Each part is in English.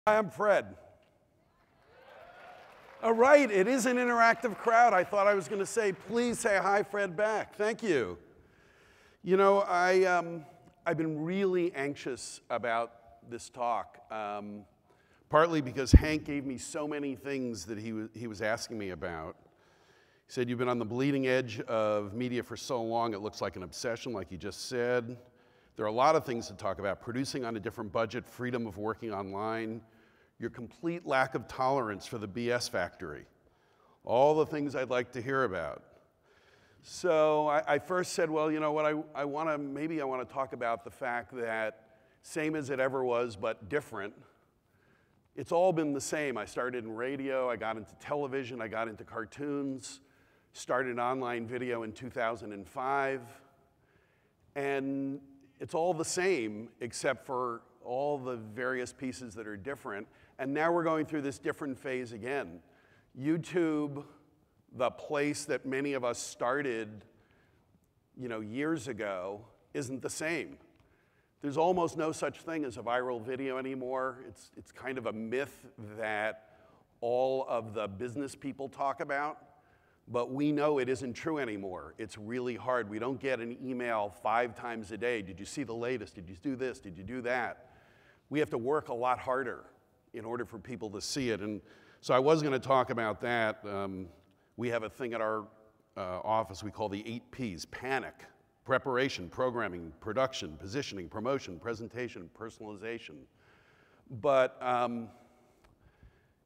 Hi, I'm Fred. All right, it is an interactive crowd. I thought I was going to say, please say hi, Fred, back. Thank you. You know, I've been really anxious about this talk, partly because Hank gave me so many things that he was asking me about. He said, you've been on the bleeding edge of media for so long, it looks like an obsession, like he just said. There are a lot of things to talk about: producing on a different budget, freedom of working online, your complete lack of tolerance for the BS factory. All the things I'd like to hear about. So I first said, well, you know what, maybe I want to talk about the fact that same as it ever was, but different. It's all been the same. I started in radio, I got into television, I got into cartoons, started online video in 2005, and it's all the same except for all the various pieces that are different. And now we're going through this different phase again. YouTube, the place that many of us started, years ago, isn't the same. There's almost no such thing as a viral video anymore. It's kind of a myth that all of the business people talk about, but we know it isn't true anymore. It's really hard. We don't get an email 5 times a day. Did you see the latest? Did you do this? Did you do that? We have to work a lot harder in order for people to see it. And so I was going to talk about that. We have a thing at our office we call the 8 Ps: panic, preparation, programming, production, positioning, promotion, presentation, personalization. But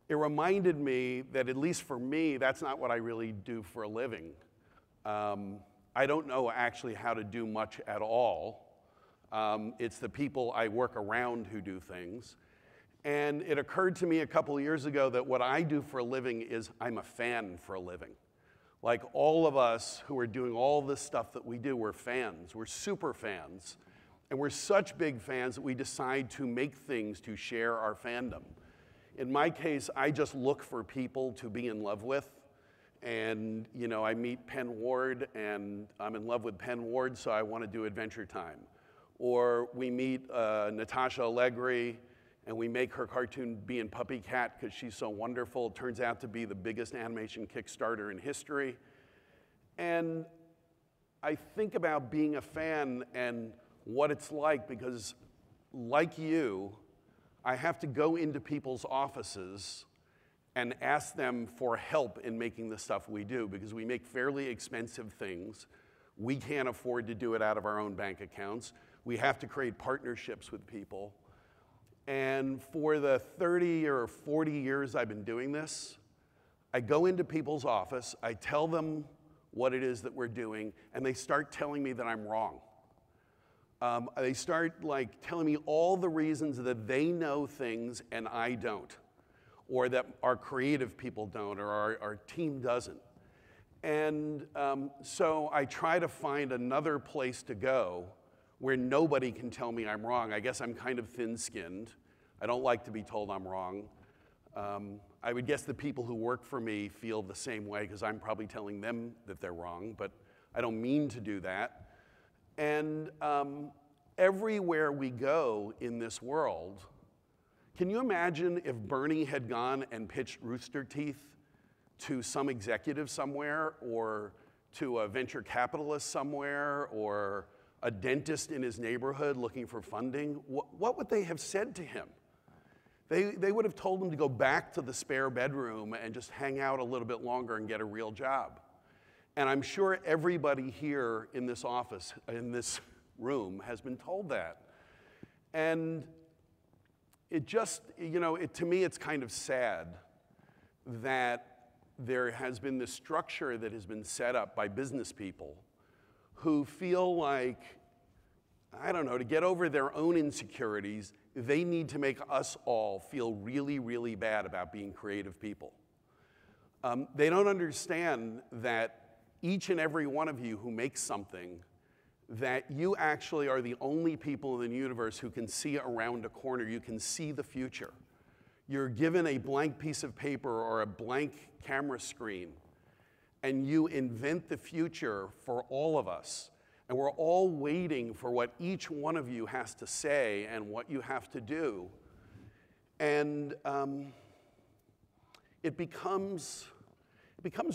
it reminded me that, at least for me, that's not what I really do for a living. I don't know actually how to do much at all. It's the people I work around who do things. And it occurred to me a couple of years ago that what I do for a living is I'm a fan for a living. Like all of us who are doing all this stuff that we do, we're fans. We're super fans. And we're such big fans that we decide to make things to share our fandom. In my case, I just look for people to be in love with. And, I meet Penn Ward, and I'm in love with Penn Ward, so I want to do Adventure Time. Or we meet Natasha Allegri, and we make her cartoon Bee and Puppy Cat because she's so wonderful. It turns out to be the biggest animation Kickstarter in history. And I think about being a fan and what it's like, because like you, I have to go into people's offices and ask them for help in making the stuff we do, because we make fairly expensive things. We can't afford to do it out of our own bank accounts. We have to create partnerships with people. And for the 30 or 40 years I've been doing this, I go into people's office, I tell them what it is that we're doing, and they start telling me that I'm wrong. They start telling me all the reasons that they know things and I don't, or that our creative people don't, or our team doesn't. And so I try to find another place to go where nobody can tell me I'm wrong. I guess I'm kind of thin-skinned. I don't like to be told I'm wrong. I would guess the people who work for me feel the same way, because I'm probably telling them that they're wrong, but I don't mean to do that. And everywhere we go in this world, can you imagine if Bernie had gone and pitched Rooster Teeth to some executive somewhere, or to a venture capitalist somewhere, or a dentist in his neighborhood looking for funding? What would they have said to him? They would have told him to go back to the spare bedroom and just hang out a little bit longer and get a real job. And I'm sure everybody here in this office, in this room, has been told that. And it just, to me, it's kind of sad that there has been this structure that has been set up by business people who feel like, I don't know, to get over their own insecurities, they need to make us all feel really, really bad about being creative people. They don't understand that each and every one of you who makes something, that you actually are the only people in the universe who can see around a corner. You can see the future. You're given a blank piece of paper or a blank camera screen, and you invent the future for all of us. And we're all waiting for what each one of you has to say and what you have to do. And it becomes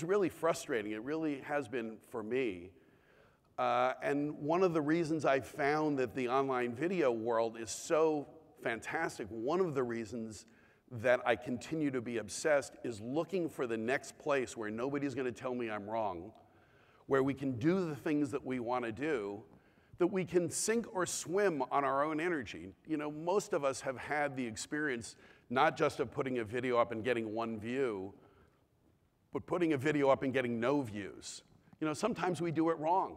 really frustrating. It really has been for me. And one of the reasons I found that the online video world is so fantastic, one of the reasons that I continue to be obsessed is looking for the next place where nobody's going to tell me I'm wrong, where we can do the things that we want to do, that we can sink or swim on our own energy. You know, most of us have had the experience not just of putting a video up and getting one view, but putting a video up and getting no views. You know, sometimes we do it wrong.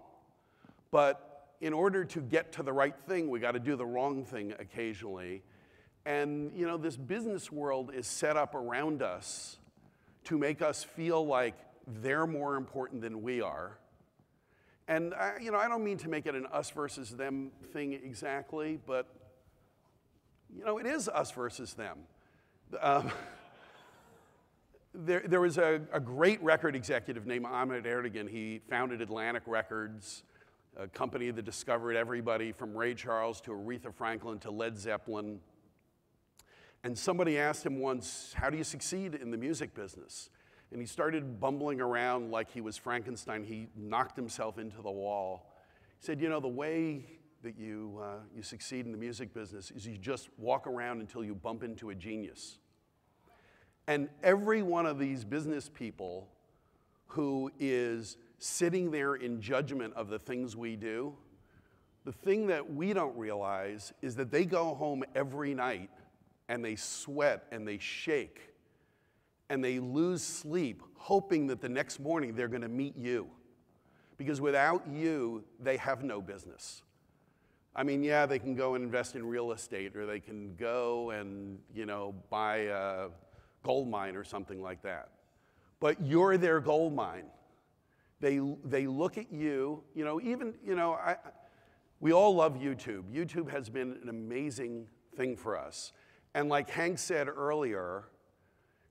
But in order to get to the right thing, we got to do the wrong thing occasionally. And you know, this business world is set up around us to make us feel like they're more important than we are. And you know, I don't mean to make it an us versus them thing exactly, but you know, it is us versus them. There was a great record executive named Ahmet Ertegun. He founded Atlantic Records, a company that discovered everybody from Ray Charles to Aretha Franklin to Led Zeppelin. And somebody asked him once, how do you succeed in the music business? And he started bumbling around like he was Frankenstein. He knocked himself into the wall. He said, you know, the way that you succeed in the music business is you just walk around until you bump into a genius. And every one of these business people who is sitting there in judgment of the things we do, the thing that we don't realize is that they go home every night and they sweat and they shake and they lose sleep hoping that the next morning they're going to meet you. Because without you, they have no business. I mean, yeah, they can go and invest in real estate, or they can go and, you know, buy a gold mine or something like that. But you're their gold mine. They look at you, you know, even, you know, we all love YouTube. YouTube has been an amazing thing for us. And like Hank said earlier,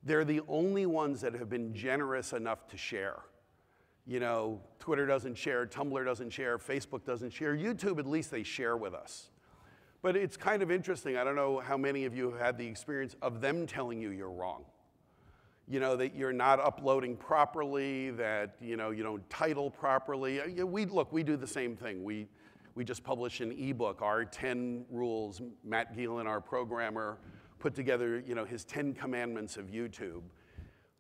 they're the only ones that have been generous enough to share. You know, Twitter doesn't share, Tumblr doesn't share, Facebook doesn't share. YouTube, at least they share with us. But it's kind of interesting. I don't know how many of you have had the experience of them telling you you're wrong. You know, that you're not uploading properly, that, you know, you don't title properly. Look, we do the same thing. We just published an ebook, our 10 rules. Matt Gielen, our programmer, put together, you know, his 10 commandments of YouTube.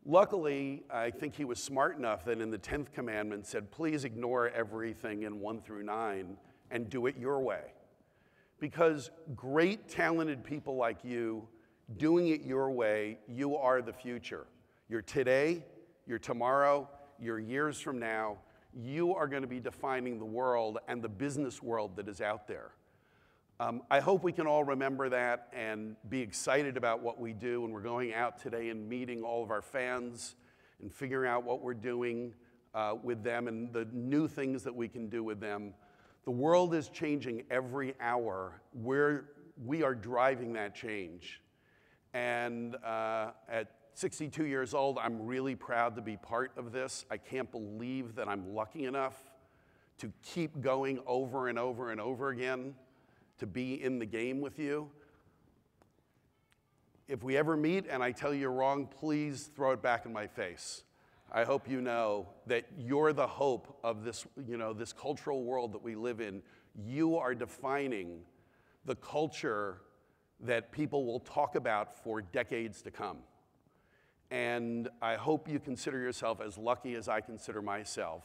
Luckily, I think he was smart enough that in the 10th commandment said, please ignore everything in 1 through 9 and do it your way. Because great, talented people like you, doing it your way, you are the future. You're today, you're tomorrow, you're years from now. You are going to be defining the world and the business world that is out there. I hope we can all remember that and be excited about what we do. And we're going out today and meeting all of our fans and figuring out what we're doing with them and the new things that we can do with them. The world is changing every hour. We are driving that change. And at 62 years old, I'm really proud to be part of this. I can't believe that I'm lucky enough to keep going over and over and over again, to be in the game with you. If we ever meet and I tell you you're wrong, please throw it back in my face. I hope you know that you're the hope of this, you know, this cultural world that we live in. You are defining the culture that people will talk about for decades to come. And I hope you consider yourself as lucky as I consider myself,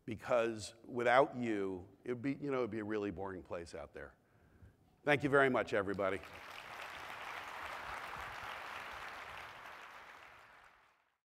because without you, it'd be a really boring place out there. Thank you very much, everybody.